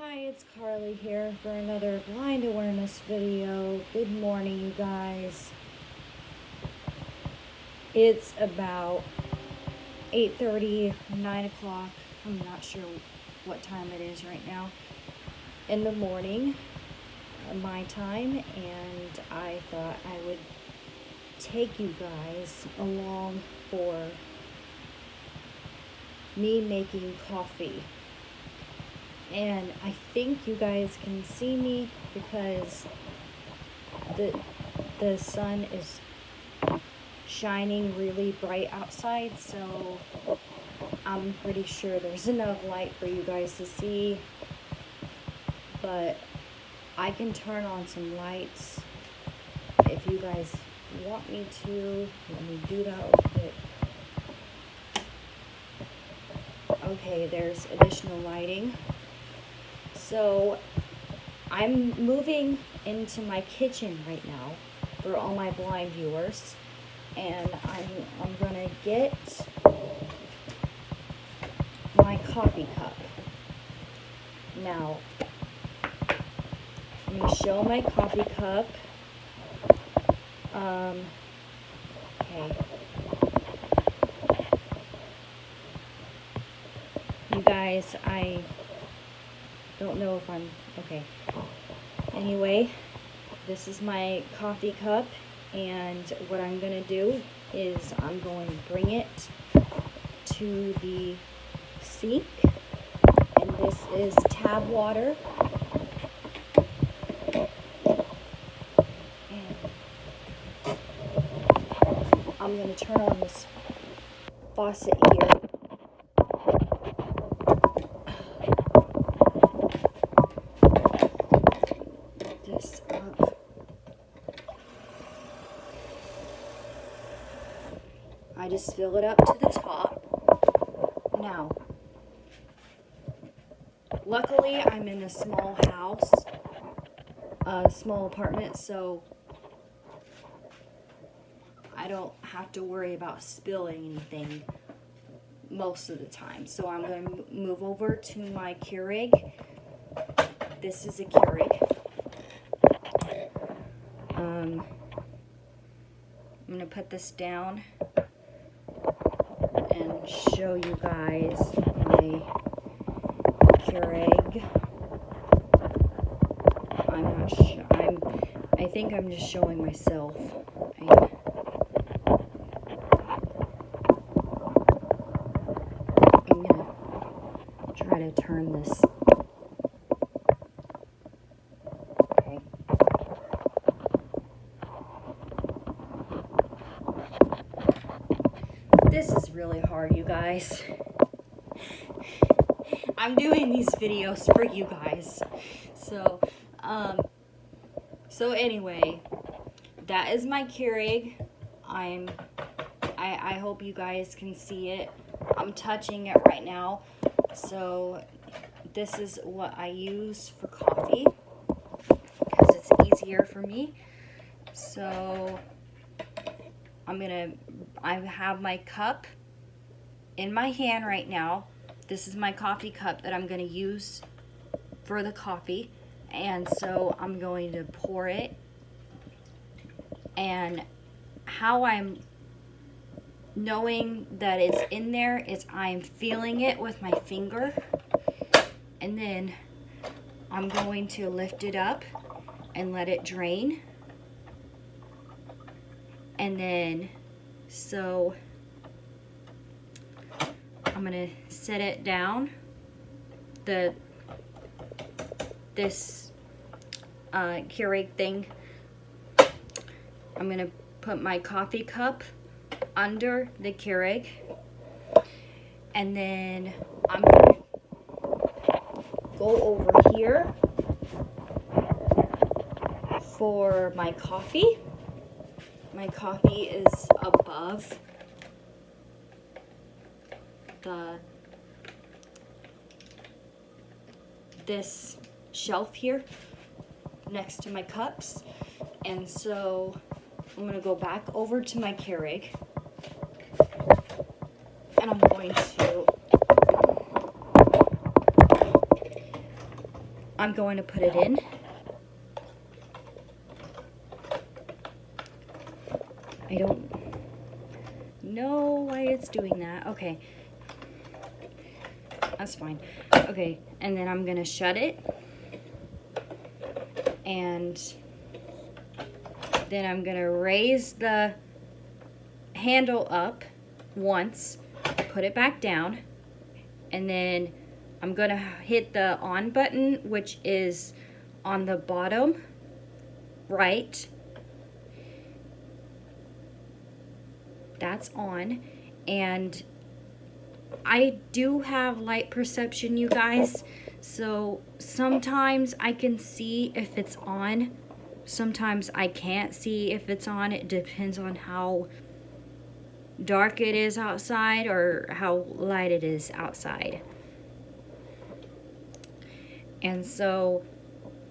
Hi, it's Carly here for another blind awareness video. Good morning, you guys. It's about 8:30, 9 o'clock. I'm not sure what time it is right now in the morning, my time, and I thought I would take you guys along for me making coffee. And I think you guys can see me because the sun is shining really bright outside, so I'm pretty sure there's enough light for you guys to see. But I can turn on some lights if you guys want me to. Let me do that real quick. Okay, there's additional lighting. So I'm moving into my kitchen right now for all my blind viewers, and I'm gonna get my coffee cup. Now I'm gonna show my coffee cup. Okay. You guys, I don't know if I'm okay. Anyway, this is my coffee cup, and what I'm gonna do is I'm going to bring it to the sink, and this is tap water. And I'm gonna turn on this faucet here. This up. I just fill it up to the top. Now, luckily I'm in a small house, a small apartment, so I don't have to worry about spilling anything most of the time. So I'm going to move over to my Keurig. This is a Keurig. I'm going to put this down and show you guys my Keurig. I'm not sure. I think I'm just showing myself. I'm gonna try to turn this. Okay. This is really hard, you guys. I'm doing these videos for you guys. So anyway, that is my Keurig. I hope you guys can see it. I'm touching it right now. So this is what I use for coffee because it's easier for me. So I have my cup in my hand right now. This is my coffee cup that I'm going to use for the coffee. And so I'm going to pour it. And how I'm knowing that it's in there is I'm feeling it with my finger. And then I'm going to lift it up and let it drain. And then, so I'm going to set it down. This Keurig thing, I'm going to put my coffee cup under the Keurig, and then I'm going to go over here for my coffee. My coffee is above this shelf here next to my cups, and so I'm going to go back over to my Keurig, and I'm going to I'm going to put it in. I don't know why it's doing that. Okay. That's fine. Okay, and then I'm gonna shut it. And then I'm gonna raise the handle up once, put it back down, and then I'm gonna hit the on button, which is on the bottom right. That's on. And I do have light perception, you guys, so sometimes I can see if it's on, sometimes I can't see if it's on. It depends on how dark it is outside or how light it is outside. And so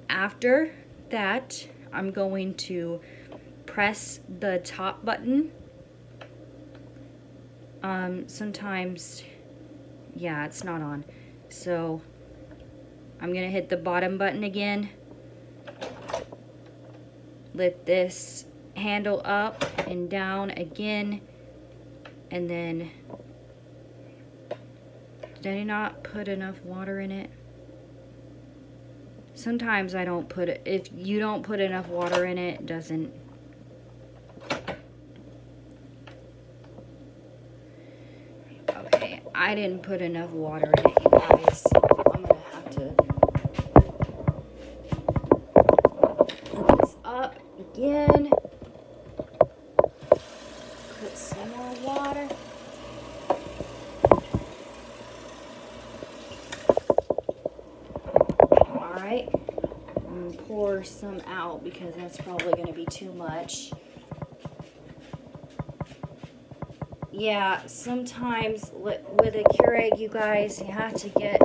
after that, I'm going to press the top button. Sometimes, yeah, it's not on. So I'm gonna hit the bottom button again. Lift this handle up and down again. And then, did I not put enough water in it? Sometimes I don't put it, if you don't put enough water in it, it doesn't. Okay, I didn't put enough water in it, you guys. I'm gonna have to put this up again. Put some more water. Alright, I'm gonna pour some out because that's probably gonna be too much. Yeah, sometimes with a Keurig, you guys, you have to get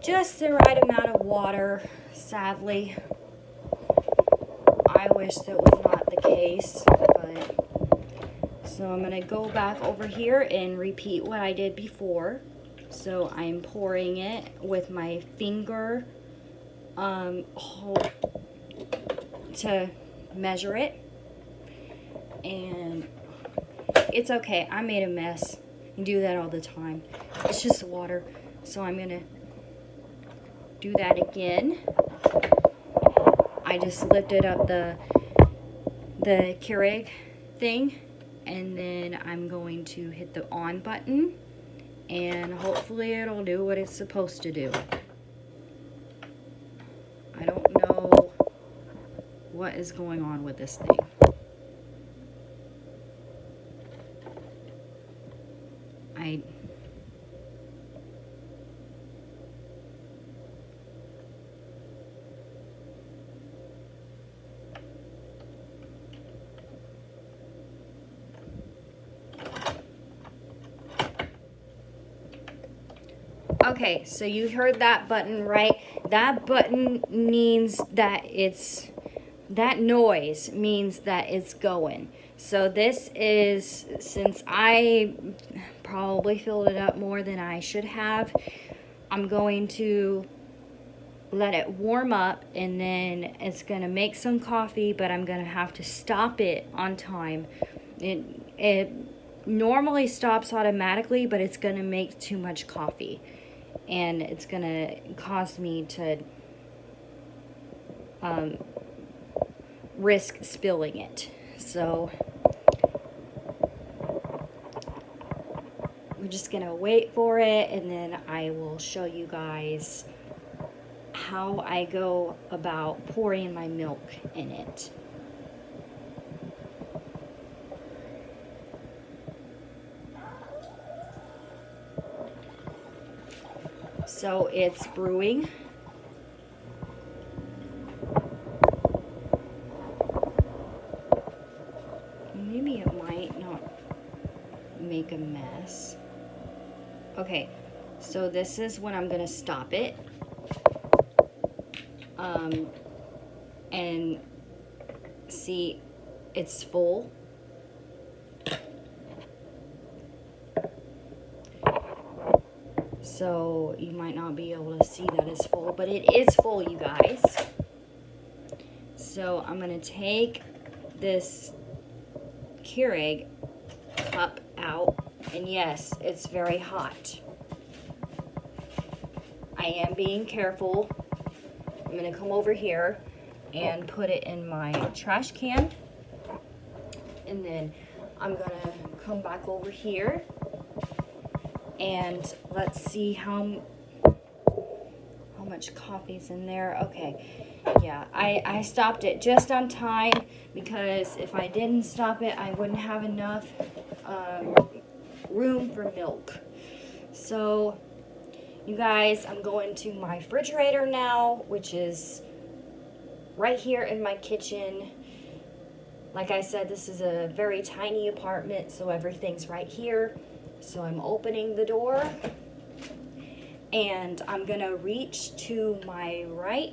just the right amount of water, sadly. I wish that was not the case, but so I'm gonna go back over here and repeat what I did before. So I'm pouring it with my finger to measure it, and it's okay. I made a mess. I do that all the time. It's just water. So I'm gonna do that again. I just lifted up the Keurig thing, and then I'm going to hit the on button, and hopefully it'll do what it's supposed to do. I don't know what is going on with this thing. Okay, so you heard that button, right? That button means that that noise means that it's going. So this is, since I probably filled it up more than I should have, I'm going to let it warm up, and then it's going to make some coffee, but I'm going to have to stop it on time. It normally stops automatically, but it's going to make too much coffee, and it's going to cause me to risk spilling it. So we're just going to wait for it, and then I will show you guys how I go about pouring my milk in it. So it's brewing. Maybe it might not make a mess. Okay, so this is when I'm gonna stop it. And see, it's full. so you might not be able to see that it's full, but it is full, you guys. So I'm going to take this Keurig cup out, and yes, it's very hot. I am being careful. I'm going to come over here and put it in my trash can, and then I'm going to come back over here, and let's see how much coffee's in there. Okay, yeah, I stopped it just on time, because if I didn't stop it, I wouldn't have enough room for milk. So you guys, I'm going to my refrigerator now, which is right here in my kitchen. Like I said, this is a very tiny apartment, so everything's right here. So I'm opening the door, and I'm gonna reach to my right,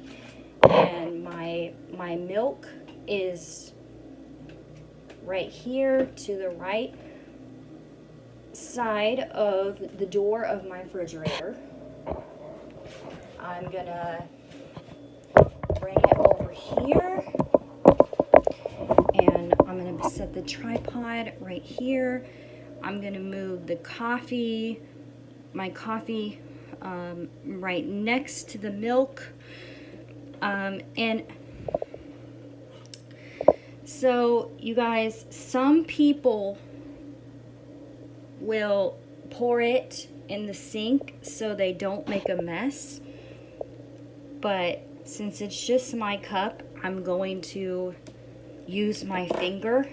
and my milk is right here to the right side of the door of my refrigerator. I'm gonna bring it over here, and I'm gonna set the tripod right here. I'm gonna move the coffee, my coffee, right next to the milk, and so you guys, some people will pour it in the sink so they don't make a mess, but since it's just my cup, I'm going to use my finger.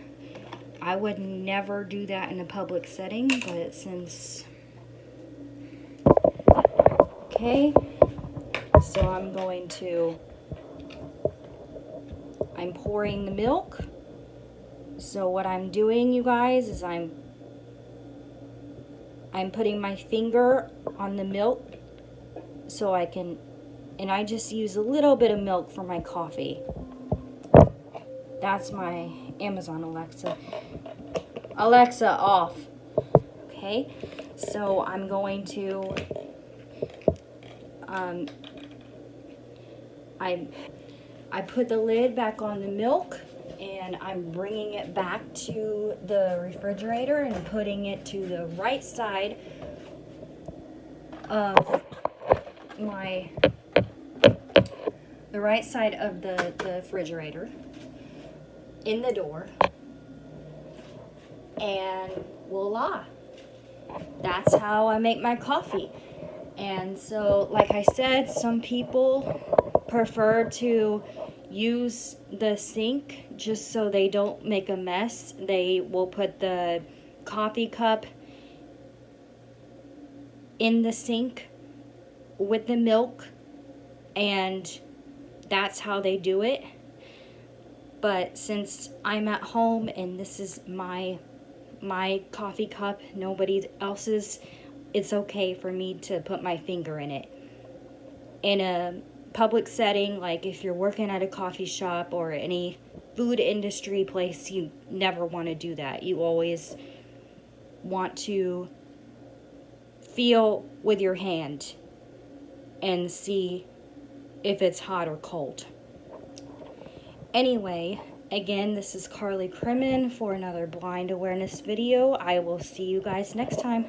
I would never do that in a public setting, but since... Okay, so I'm pouring the milk. So what I'm doing, you guys, is I'm putting my finger on the milk so I can, and I just use a little bit of milk for my coffee. That's my Amazon Alexa. Alexa, off. Okay, so I'm going to, I put the lid back on the milk, and I'm bringing it back to the refrigerator and putting it to the right side of the refrigerator in the door, and voila, that's how I make my coffee. And so, like I said, some people prefer to use the sink just so they don't make a mess. They will put the coffee cup in the sink with the milk, and that's how they do it. But since I'm at home and this is my coffee cup, nobody else's, it's okay for me to put my finger in it. In a public setting, like if you're working at a coffee shop or any food industry place, you never want to do that. You always want to feel with your hand and see if it's hot or cold. Anyway, again, this is Carly Crimmins for another blind awareness video. I will see you guys next time.